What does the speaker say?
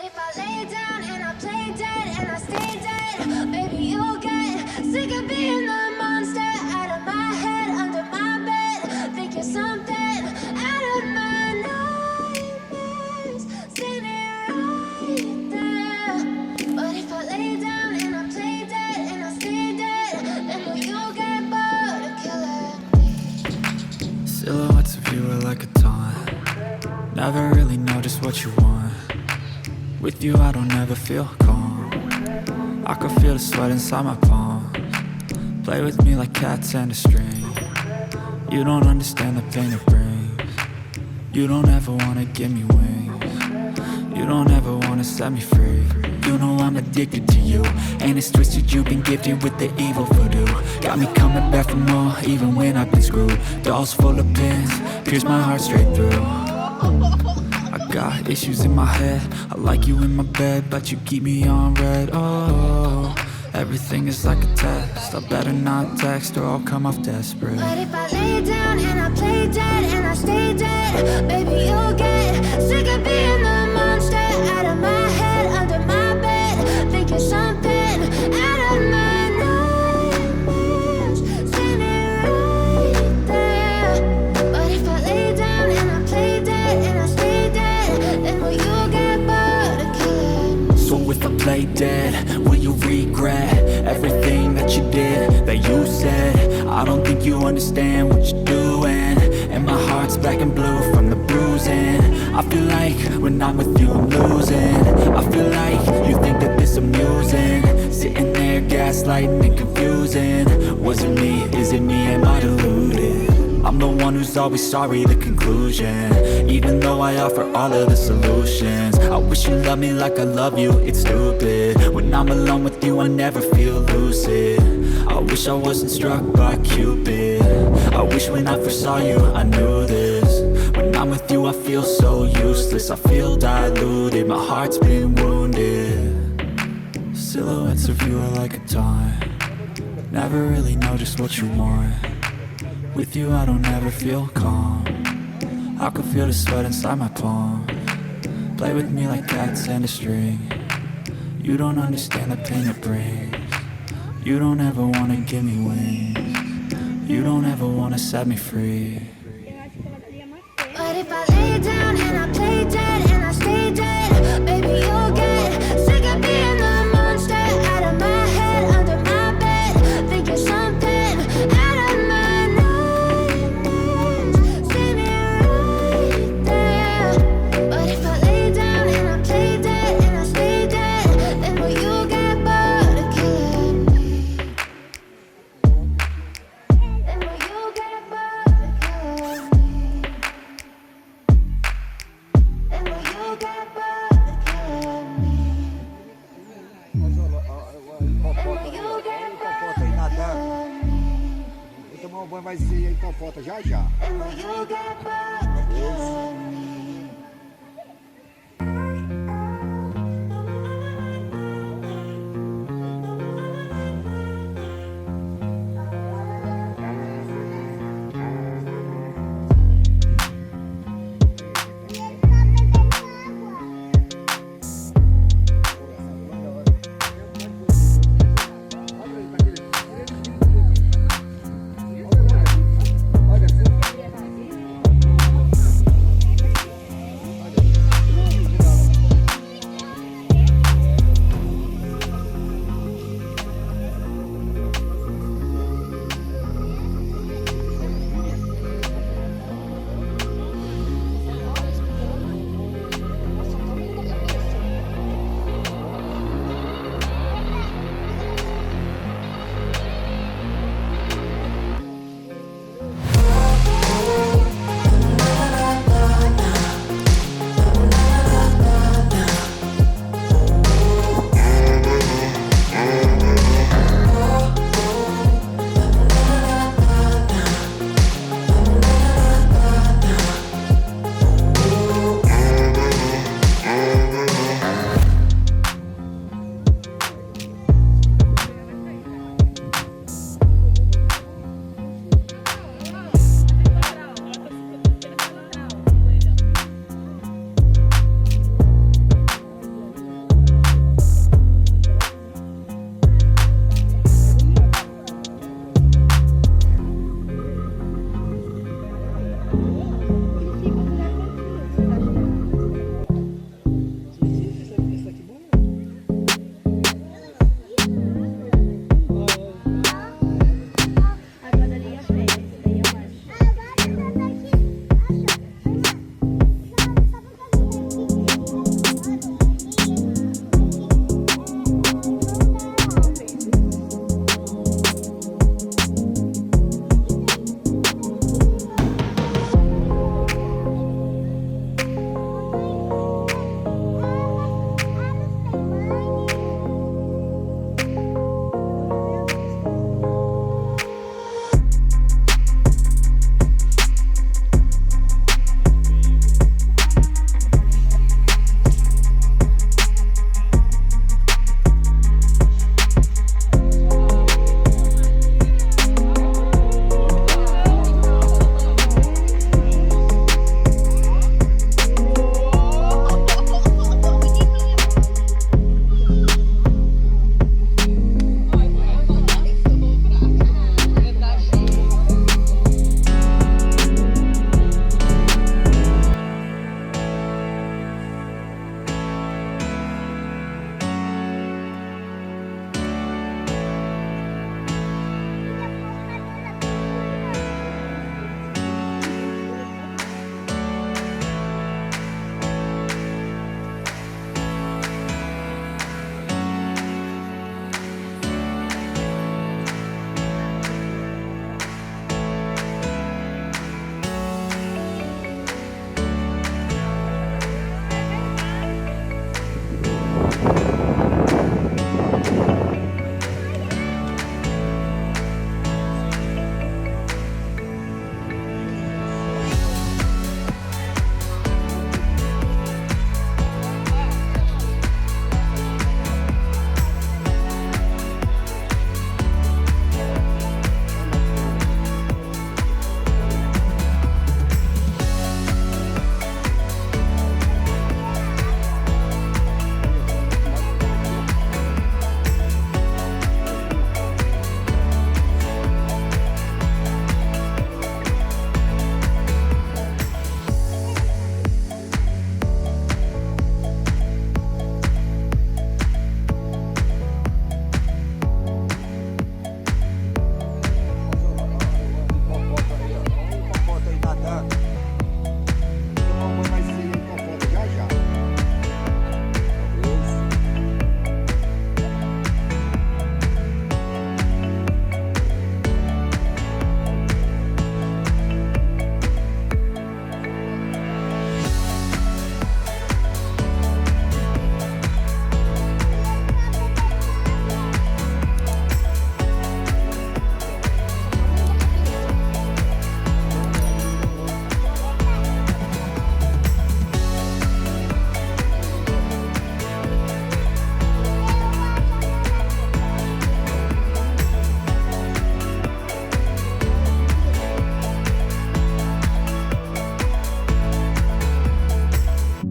if I lay down and I play dead and I stay dead, maybe you'll get sick of being the monster out of my head, under my bed. Think you're something out of my nightmares, standing right there. But if I lay down and I play dead and I stay dead, then will you get bored of killing me? Silhouettes of you are like a taunt. Never really know just what you want. With you I don't ever feel calm. I can feel the sweat inside my palm. Play with me like cats and a string. You don't understand the pain it brings. You don't ever wanna give me wings. You don't ever wanna set me free. You know I'm addicted to you, and it's twisted, you've been gifted with the evil voodoo. Got me coming back for more, even when I've been screwed. Dolls full of pins, pierce my heart straight through. I got issues in my head, I like you in my bed, but you keep me on red. Oh, everything is like a test, I better not text or I'll come off desperate. But if I lay down and I play dead and I stay dead, baby you'll get sick of being the monster out of my head, under my bed. Think you're something out of my nightmares, standing right there. But if I lay down and I play dead and I stay dead, then will you get bored of killing me? So if I play dead, will you regret everything that you did, that you said? I don't think you understand what you're doing, and my heart's black and blue from the bruising. I feel like when I'm with you I'm losing. I feel like you think that this amusing, sitting there gaslighting and confusing. Was it me? Is it me? Am I deluded? I'm the one who's always sorry, the conclusion. Even though I offer all of the solutions, I wish you loved me like I love you, it's stupid. When I'm alone with you I never feel lucid. I wish I wasn't struck by Cupid. I wish when I first saw you I knew this. When I'm with you I feel so useless, I feel diluted, my heart's been wounded. Silhouettes of you are like a taunt. Never really know just what you want. With you I don't ever feel calm. I can feel the sweat inside my palm. Play with me like cats and a string. You don't understand the pain it brings. You don't ever wanna give me wings. You don't ever wanna set me free. But if I lay down and I play dead and I stay dead, baby you'll get sick of being the monster out of my head, under my bed. Think you're something out of my nightmares, standing right there. But if I lay down and I play dead and I stay dead, then will you get bored of killing me? Then will you get bored of killing me? Then will you get bored of killing me? Hipopótamo aí nadando. Vou tomar um banho, vai ser hipopótamo já já. Then will you get bored of killing me?